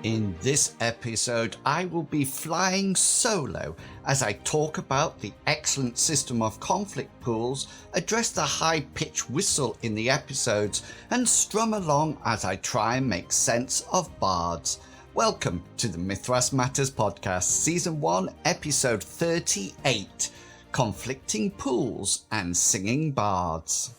In this episode, I will be flying solo as I talk about the excellent system of conflict pools, address the high-pitched whistle in the episodes, and strum along as I try and make sense of Bards. Welcome to the Mythras Matters podcast, Season 1, Episode 38, Conflicting Pools and Singing Bards.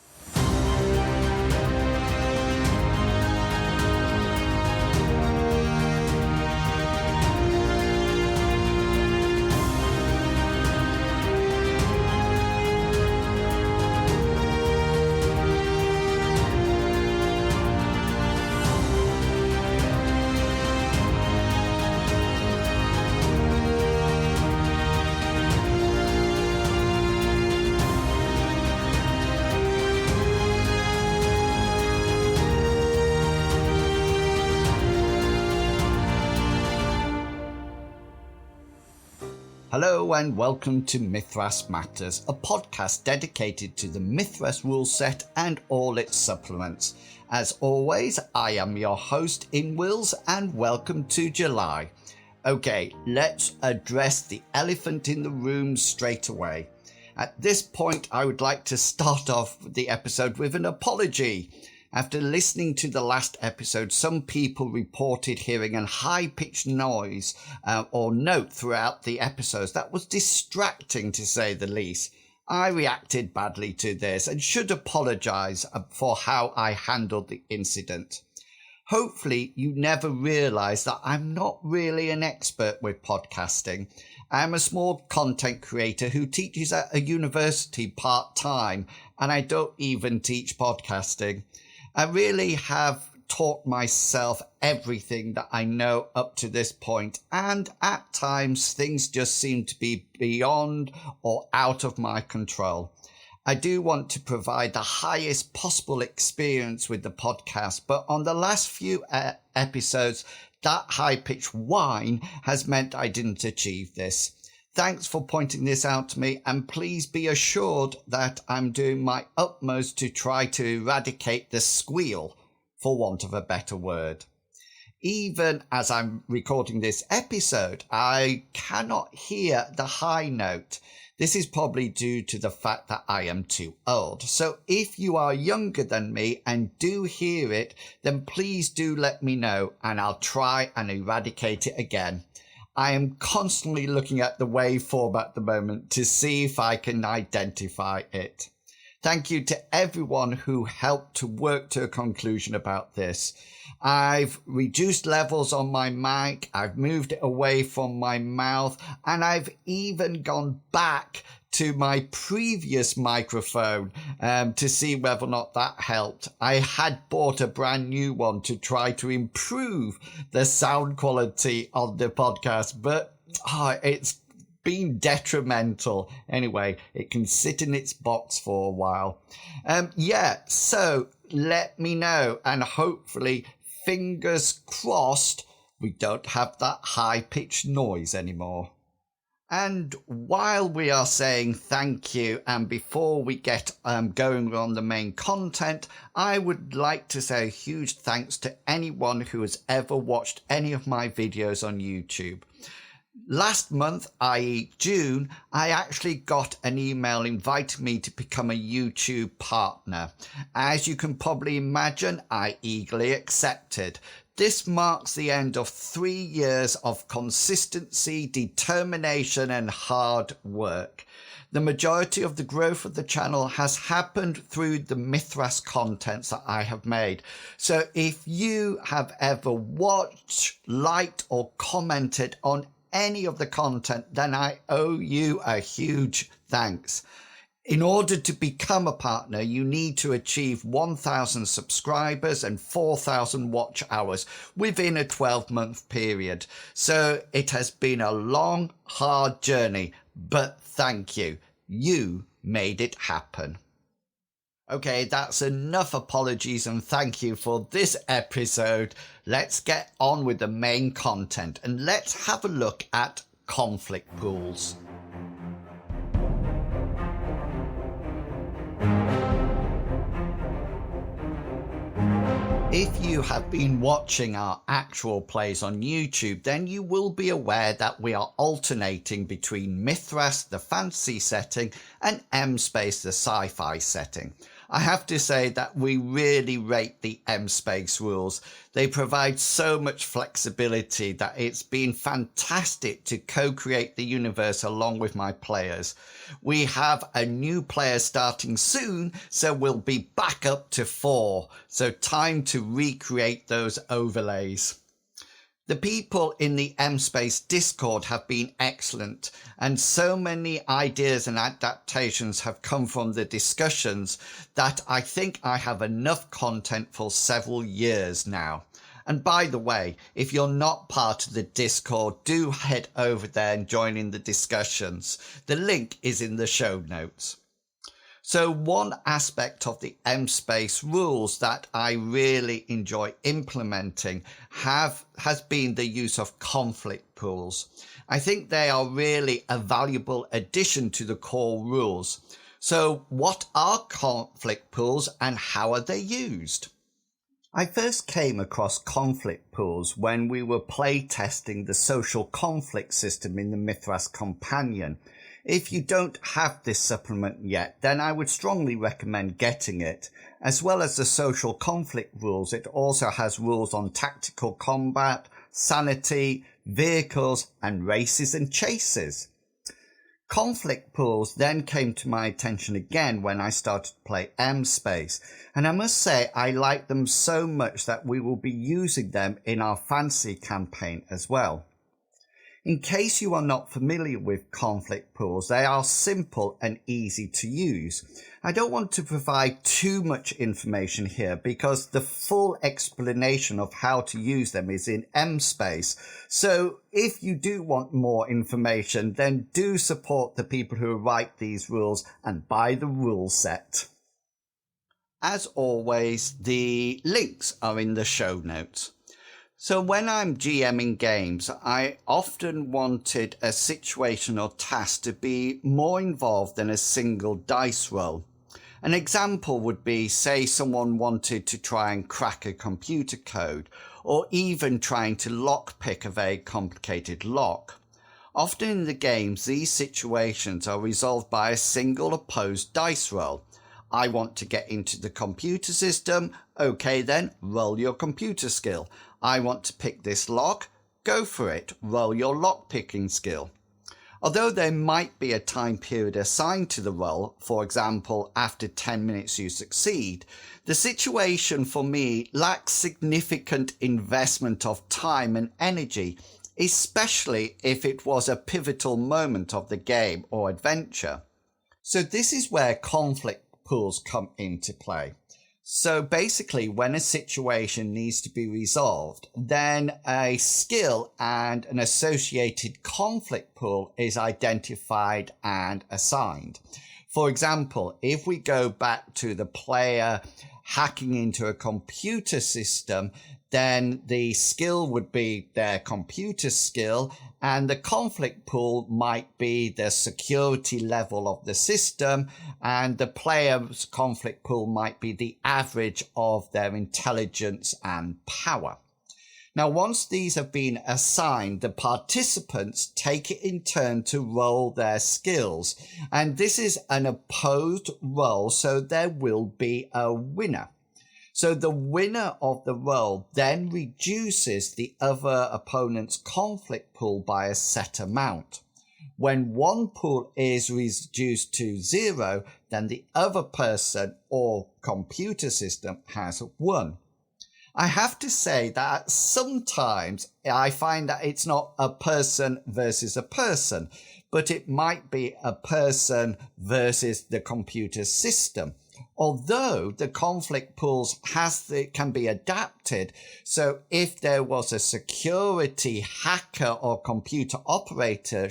Hello and welcome to Mythras Matters, a podcast dedicated to the Mythras rule set and all its supplements. As always, I am your host, Inwils, and welcome to July. Okay, let's address the elephant in the room straight away. At this point, I would like to start off the episode with an apology. After listening to the last episode, some people reported hearing a high-pitched noise or note throughout the episodes that was distracting, to say the least. I reacted badly to this and should apologise for how I handled the incident. Hopefully, you never realise that I'm not really an expert with podcasting. I'm a small content creator who teaches at a university part-time, and I don't even teach podcasting. I really have taught myself everything that I know up to this point, and at times things just seem to be beyond or out of my control. I do want to provide the highest possible experience with the podcast, but on the last few episodes, that high-pitched whine has meant I didn't achieve this. Thanks for pointing this out to me, and please be assured that I'm doing my utmost to try to eradicate the squeal, for want of a better word. Even as I'm recording this episode, I cannot hear the high note. This is probably due to the fact that I am too old. So if you are younger than me and do hear it, then please do let me know, and I'll try and eradicate it again. I am constantly looking at the waveform at the moment to see if I can identify it. Thank you to everyone who helped to work to a conclusion about this. I've reduced levels on my mic, I've moved it away from my mouth, and I've even gone back to my previous microphone to see whether or not that helped. I had bought a brand new one to try to improve the sound quality on the podcast, but it's been detrimental. Anyway, it can sit in its box for a while. So let me know, and hopefully, fingers crossed, we don't have that high-pitched noise anymore. And while we are saying thank you, and before we get going on the main content, I would like to say a huge thanks to anyone who has ever watched any of my videos on YouTube. Last month, i.e. June, I actually got an email inviting me to become a YouTube partner. As you can probably imagine, I eagerly accepted. This marks the end of 3 years of consistency, determination, and hard work. The majority of the growth of the channel has happened through the Mythras contents that I have made. So if you have ever watched, liked, or commented on any of the content, then I owe you a huge thanks. In order to become a partner, you need to achieve 1,000 subscribers and 4,000 watch hours within a 12-month period. So it has been a long, hard journey, but thank you. You made it happen. Okay, that's enough apologies and thank you for this episode. Let's get on with the main content and let's have a look at conflict pools. If you have been watching our actual plays on YouTube, then you will be aware that we are alternating between Mythras, the fantasy setting, and M-Space, the sci-fi setting. I have to say that we really rate the M-Space rules. They provide so much flexibility that it's been fantastic to co-create the universe along with my players. We have a new player starting soon, so we'll be back up to 4. So time to recreate those overlays. The people in the M-Space Discord have been excellent, and so many ideas and adaptations have come from the discussions that I think I have enough content for several years now. And by the way, if you're not part of the Discord, do head over there and join in the discussions. The link is in the show notes. So one aspect of the M-Space rules that I really enjoy implementing has been the use of conflict pools. I think they are really a valuable addition to the core rules. So what are conflict pools and how are they used? I first came across conflict pools when we were play testing the social conflict system in the Mythras Companion. If you don't have this supplement yet, then I would strongly recommend getting it. As well as the social conflict rules, it also has rules on tactical combat, sanity, vehicles, and races and chases. Conflict pools then came to my attention again when I started to play M-Space, and I must say I like them so much that we will be using them in our fantasy campaign as well. In case you are not familiar with conflict pools, they are simple and easy to use. I don't want to provide too much information here because the full explanation of how to use them is in M-Space. So if you do want more information, then do support the people who write these rules and buy the rule set. As always, the links are in the show notes. So when I'm GMing games, I often wanted a situation or task to be more involved than a single dice roll. An example would be, say someone wanted to try and crack a computer code, or even trying to lockpick a very complicated lock. Often in the games, these situations are resolved by a single opposed dice roll. I want to get into the computer system. Okay then, roll your computer skill. I want to pick this lock. Go for it. Roll your lock picking skill. Although there might be a time period assigned to the roll, for example, after 10 minutes you succeed, the situation for me lacks significant investment of time and energy, especially if it was a pivotal moment of the game or adventure. So this is where conflict pools come into play. So basically, when a situation needs to be resolved, then a skill and an associated conflict pool is identified and assigned. For example, if we go back to the player hacking into a computer system, then the skill would be their computer skill, and the conflict pool might be the security level of the system, and the player's conflict pool might be the average of their intelligence and power. Now, once these have been assigned, the participants take it in turn to roll their skills, and this is an opposed roll, so there will be a winner. So the winner of the roll then reduces the other opponent's conflict pool by a set amount. When one pool is reduced to 0, then the other person or computer system has won. I have to say that sometimes I find that it's not a person versus a person, but it might be a person versus the computer system. Although the conflict pools can be adapted, so if there was a security hacker or computer operator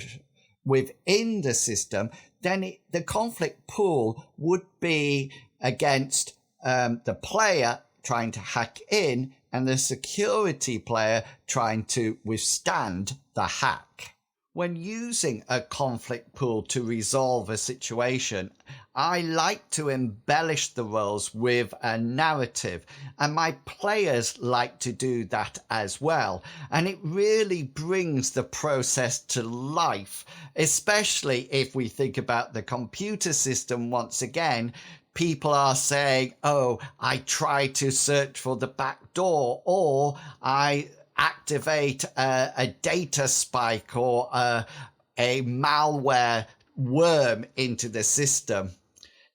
within the system, then the conflict pool would be against the player trying to hack in and the security player trying to withstand the hack. When using a conflict pool to resolve a situation, I like to embellish the roles with a narrative, and my players like to do that as well. And it really brings the process to life, especially if we think about the computer system once again. People are saying, oh, I try to search for the back door, or I activate a data spike or a malware worm into the system.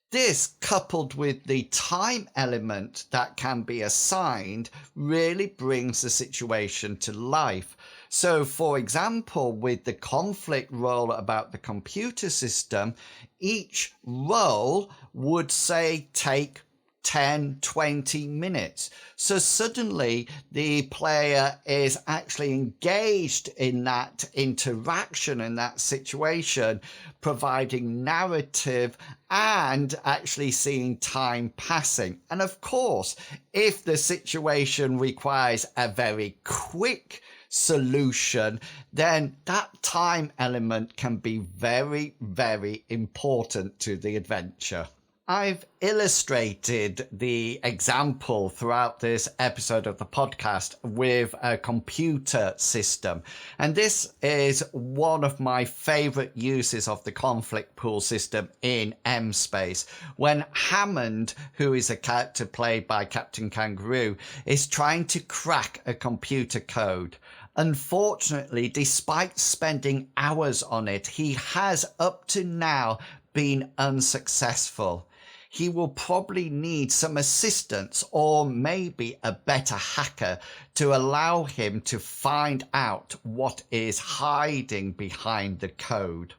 This, coupled with the time element that can be assigned, really brings the situation to life. So, for example, with the conflict role about the computer system, each role would say take 10, 20 minutes. So suddenly the player is actually engaged in that interaction, in that situation, providing narrative and actually seeing time passing. And of course, if the situation requires a very quick solution, then that time element can be very, very important to the adventure. I've illustrated the example throughout this episode of the podcast with a computer system. And this is one of my favorite uses of the conflict pool system in M-Space. When Hammond, who is a character played by Captain Kangaroo, is trying to crack a computer code. Unfortunately, despite spending hours on it, he has up to now been unsuccessful. He will probably need some assistance or maybe a better hacker to allow him to find out what is hiding behind the code.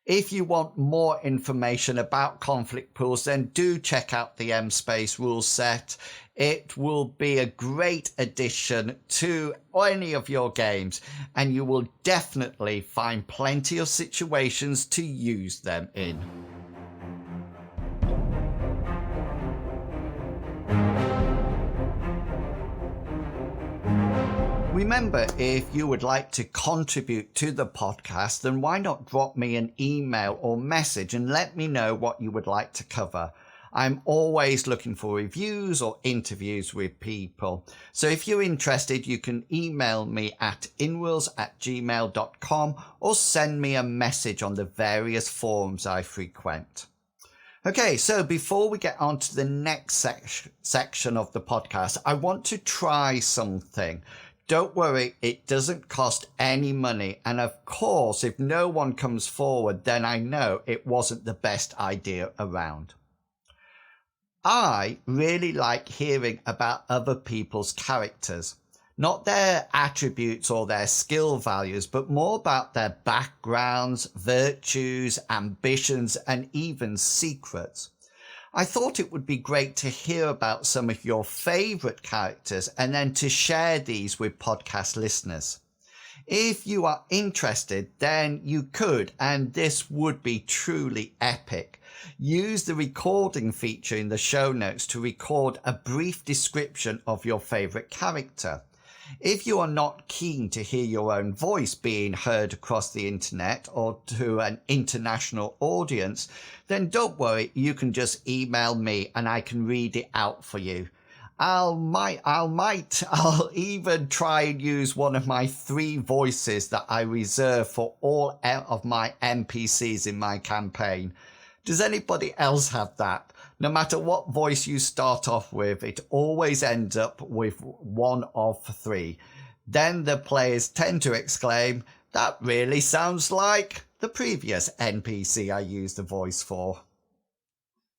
If you want more information about conflict pools, then do check out the M-Space rule set. It will be a great addition to any of your games, and you will definitely find plenty of situations to use them in. Remember, if you would like to contribute to the podcast, then why not drop me an email or message and let me know what you would like to cover. I'm always looking for reviews or interviews with people. So if you're interested, you can email me at inwils@gmail.com or send me a message on the various forums I frequent. Okay, so before we get on to the next section of the podcast, I want to try something. Don't worry, it doesn't cost any money. And of course, if no one comes forward, then I know it wasn't the best idea around. I really like hearing about other people's characters. Not their attributes or their skill values, but more about their backgrounds, virtues, ambitions, and even secrets. I thought it would be great to hear about some of your favorite characters and then to share these with podcast listeners. If you are interested, then you could, and this would be truly epic. Use the recording feature in the show notes to record a brief description of your favorite character. If you are not keen to hear your own voice being heard across the internet or to an international audience, then don't worry, you can just email me and I can read it out for you. I'll even try and use one of my 3 voices that I reserve for all of my NPCs in my campaign. Does anybody else have that? No matter what voice you start off with, it always ends up with one of 3. Then the players tend to exclaim, "That really sounds like the previous NPC I used the voice for."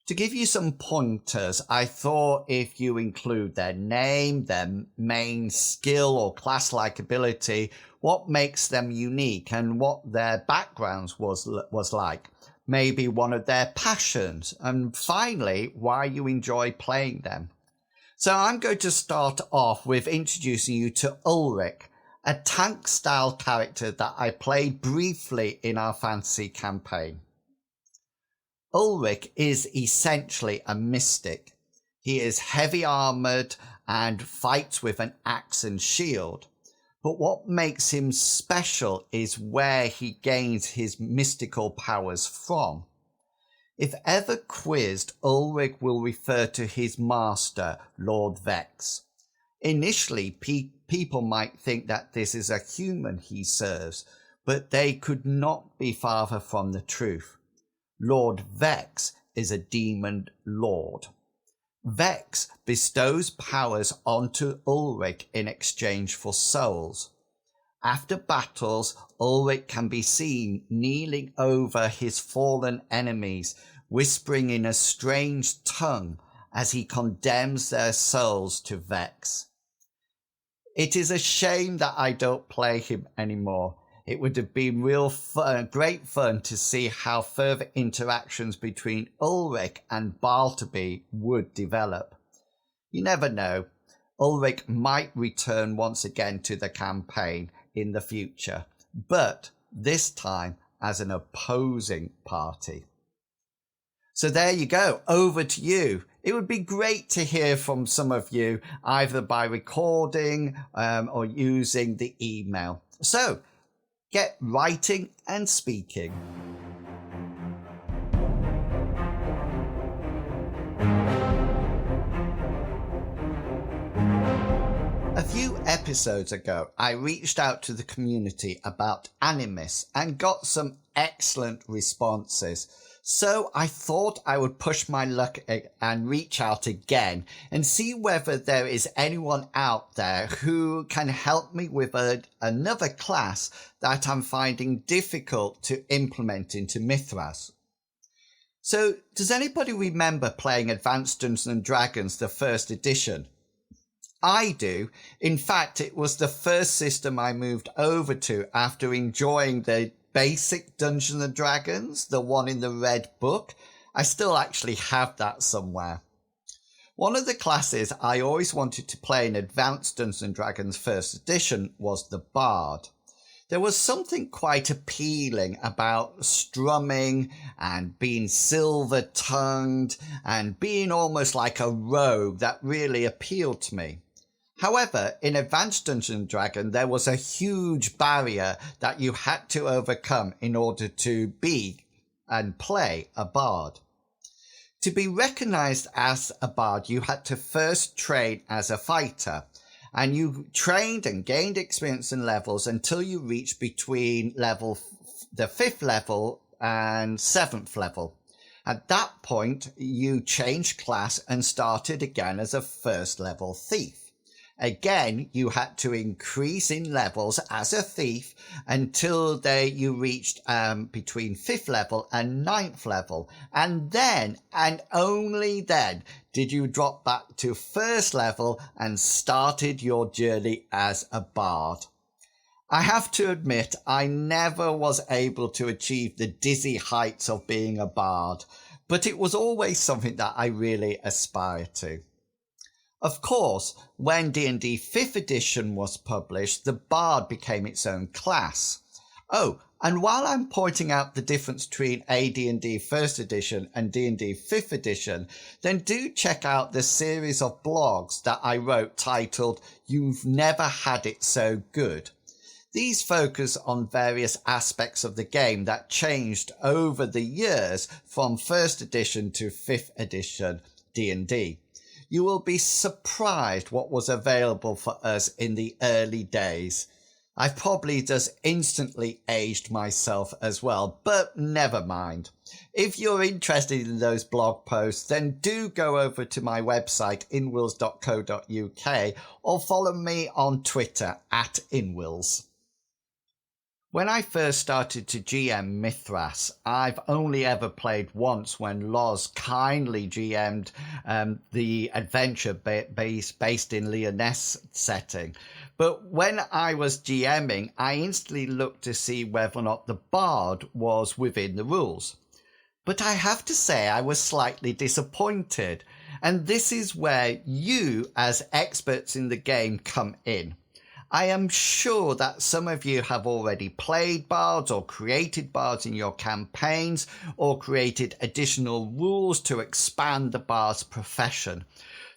To give you some pointers, I thought if you include their name, their main skill or class-like ability, what makes them unique and what their backgrounds was like. Maybe one of their passions, and finally, why you enjoy playing them. So I'm going to start off with introducing you to Ulrich, a tank-style character that I played briefly in our fantasy campaign. Ulrich is essentially a mystic. He is heavy armoured and fights with an axe and shield. But what makes him special is where he gains his mystical powers from. If ever quizzed, Ulrich will refer to his master, Lord Vex. Initially, people might think that this is a human he serves, but they could not be farther from the truth. Lord Vex is a demon lord. Vex bestows powers onto Ulrich in exchange for souls. After battles, Ulrich can be seen kneeling over his fallen enemies, whispering in a strange tongue as he condemns their souls to Vex. It is a shame that I don't play him anymore. It would have been great fun to see how further interactions between Ulrich and Bartleby would develop. You never know. Ulrich might return once again to the campaign in the future, but this time as an opposing party. So there you go, over to you. It would be great to hear from some of you, either by recording or using the email. So get writing and speaking. A few episodes ago, I reached out to the community about Animus and got some excellent responses. So I thought I would push my luck and reach out again and see whether there is anyone out there who can help me with another class that I'm finding difficult to implement into Mythras. So does anybody remember playing Advanced Dungeons and Dragons, the first edition? I do. In fact, it was the first system I moved over to after enjoying the basic Dungeons and Dragons, the one in the red book. I still actually have that somewhere. One of the classes I always wanted to play in Advanced Dungeons and Dragons first edition was the Bard. There was something quite appealing about strumming and being silver-tongued and being almost like a rogue that really appealed to me. However, in Advanced Dungeons & Dragons, there was a huge barrier that you had to overcome in order to be and play a bard. To be recognized as a bard, you had to first train as a fighter, and you trained and gained experience and levels until you reached between the 5th level and 7th level. At that point, you changed class and started again as a first level thief. Again, you had to increase in levels as a thief until you reached between 5th level and 9th level. And then, and only then, did you drop back to 1st level and started your journey as a bard. I have to admit, I never was able to achieve the dizzy heights of being a bard, but it was always something that I really aspired to. Of course, when D&D 5th edition was published, the Bard became its own class. Oh, and while I'm pointing out the difference between AD&D 1st edition and D&D 5th edition, then do check out the series of blogs that I wrote titled You've Never Had It So Good. These focus on various aspects of the game that changed over the years from 1st edition to 5th edition D&D. You will be surprised what was available for us in the early days. I've probably just instantly aged myself as well, but never mind. If you're interested in those blog posts, then do go over to my website, inwils.co.uk, or follow me on Twitter @inwils. When I first started to GM Mythras, I've only ever played once when Loz kindly GM'd the adventure based in Lyonesse setting. But when I was GMing, I instantly looked to see whether or not the Bard was within the rules. But I have to say I was slightly disappointed, and this is where you as experts in the game come in. I am sure that some of you have already played bards or created bards in your campaigns or created additional rules to expand the bard's profession.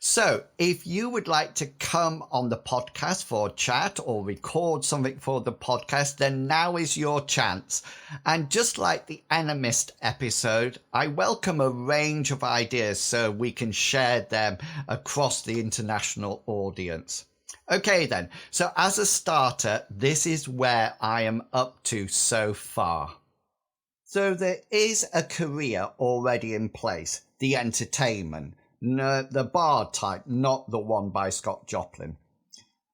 So if you would like to come on the podcast for a chat or record something for the podcast, then now is your chance. And just like the Animist episode, I welcome a range of ideas so we can share them across the international audience. Okay then, so as a starter, this is where I am up to so far. So there is a career already in place, the entertainment. No, the Bard type, not the one by Scott Joplin.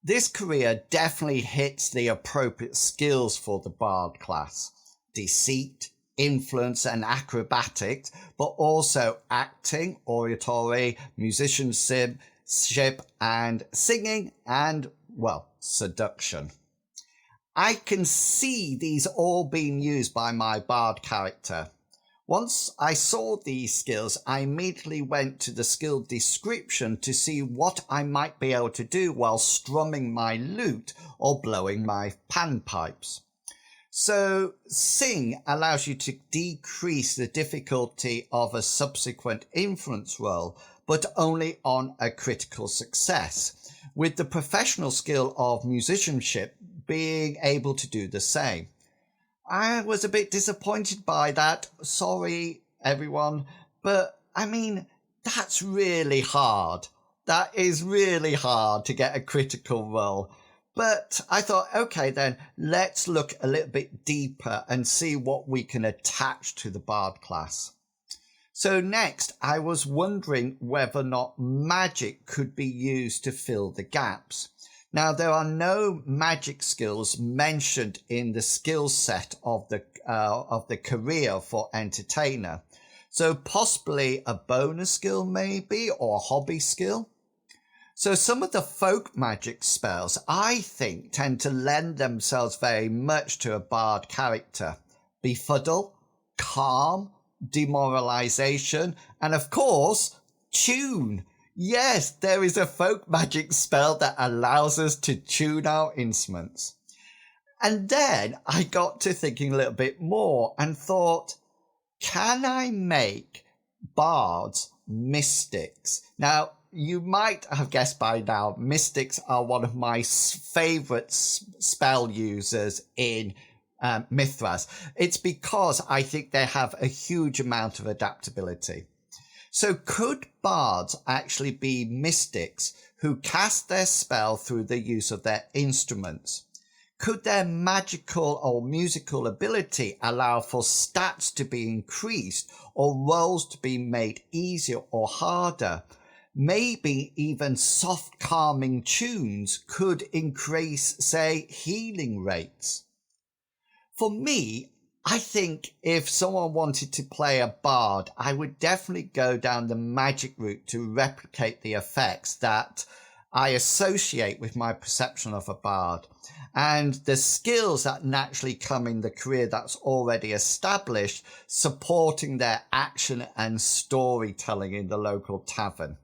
This career definitely hits the appropriate skills for the Bard class. Deceit, influence and acrobatics, but also acting, oratory, musicianship, and singing and, well, seduction. I can see these all being used by my Bard character. Once I saw these skills, I immediately went to the skill description to see what I might be able to do while strumming my lute or blowing my panpipes. So sing allows you to decrease the difficulty of a subsequent influence roll, but only on a critical success, with the professional skill of musicianship being able to do the same. I was a bit disappointed by that. Sorry, everyone. But, I mean, that's really hard. That is really hard to get a critical roll. But I thought, okay, then let's look a little bit deeper and see what we can attach to the Bard class. So next, I was wondering whether or not magic could be used to fill the gaps. Now, there are no magic skills mentioned in the skill set of the career for entertainer. So possibly a bonus skill maybe, or a hobby skill. So some of the folk magic spells, I think, tend to lend themselves very much to a Bard character. Befuddle, calm, demoralization, and of course, tune. Yes, there is a folk magic spell that allows us to tune our instruments. And then I got to thinking a little bit more and thought, can I make bards mystics? Now, you might have guessed by now, mystics are one of my favourite spell users in Mythras. It's because I think they have a huge amount of adaptability. So could bards actually be mystics who cast their spell through the use of their instruments? Could their magical or musical ability allow for stats to be increased or rolls to be made easier or harder? Maybe even soft calming tunes could increase, say, healing rates. For me, I think if someone wanted to play a bard, I would definitely go down the magic route to replicate the effects that I associate with my perception of a bard and the skills that naturally come in the career that's already established, supporting their action and storytelling in the local tavern.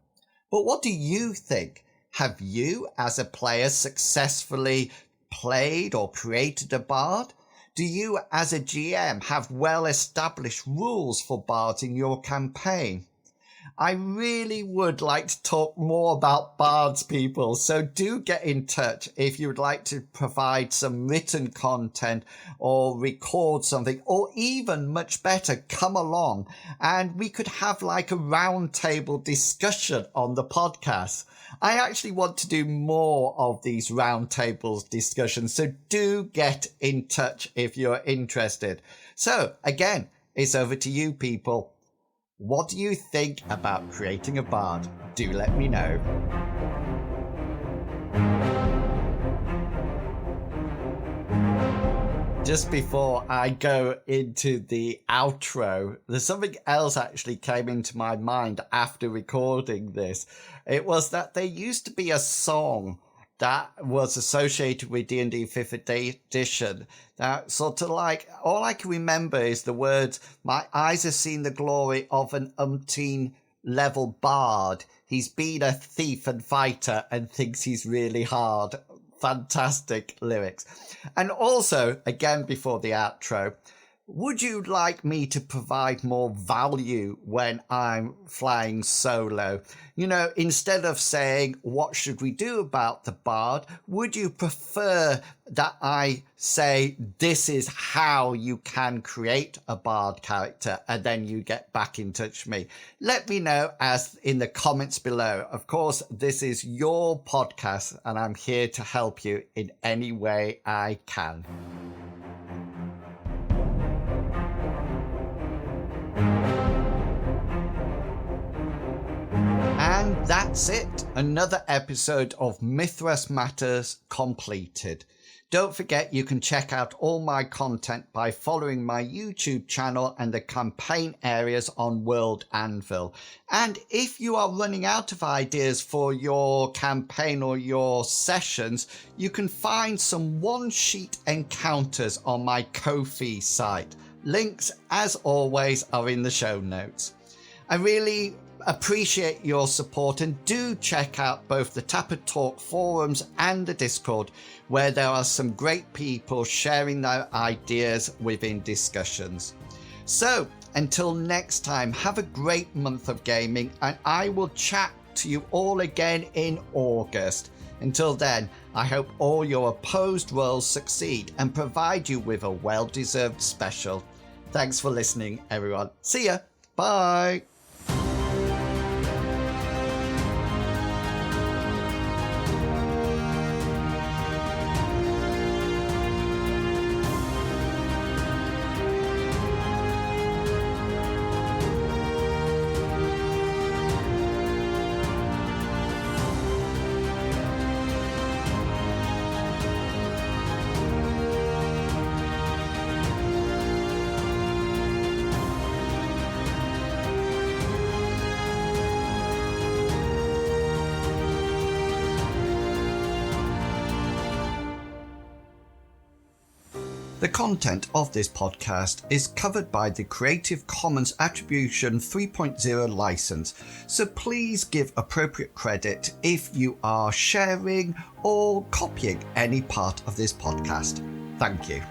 But what do you think? Have you, as a player, successfully played or created a bard? Do you, as a GM, have well-established rules for bards in your campaign? I really would like to talk more about bards, people, so do get in touch if you would like to provide some written content or record something, or even much better, come along and we could have like a roundtable discussion on the podcast. I actually want to do more of these roundtables discussions, so do get in touch if you're interested. So again, it's over to you, people. What do you think about creating a bard? Do let me know. Just before I go into the outro, there's something else actually came into my mind after recording this. It was that there used to be a song that was associated with D&D 5th edition. That sort of like, all I can remember is the words, "My eyes have seen the glory of an umpteen level bard. He's been a thief and fighter and thinks he's really hard." Fantastic lyrics. And also, again before the outro, Would you like me to provide more value when I'm flying solo? Instead of saying, what should we do about the bard? Would you prefer that I say, this is how you can create a bard character, and then you get back in touch with me? Let me know as in the comments below. Of course, this is your podcast, and I'm here to help you in any way I can. And that's it. Another episode of Mythras Matters completed. Don't forget you can check out all my content by following my YouTube channel and the campaign areas on World Anvil. And if you are running out of ideas for your campaign or your sessions, you can find some one-sheet encounters on my Ko-fi site. Links, as always, are in the show notes. I really appreciate your support, and do check out both the Tapper Talk forums and the Discord, where there are some great people sharing their ideas within discussions. So until next time, have a great month of gaming, and I will chat to you all again in August. Until then, I hope all your opposed rolls succeed and provide you with a well-deserved special. Thanks for listening, everyone. See ya. Bye. The content of this podcast is covered by the Creative Commons Attribution 3.0 license, so please give appropriate credit if you are sharing or copying any part of this podcast. Thank you.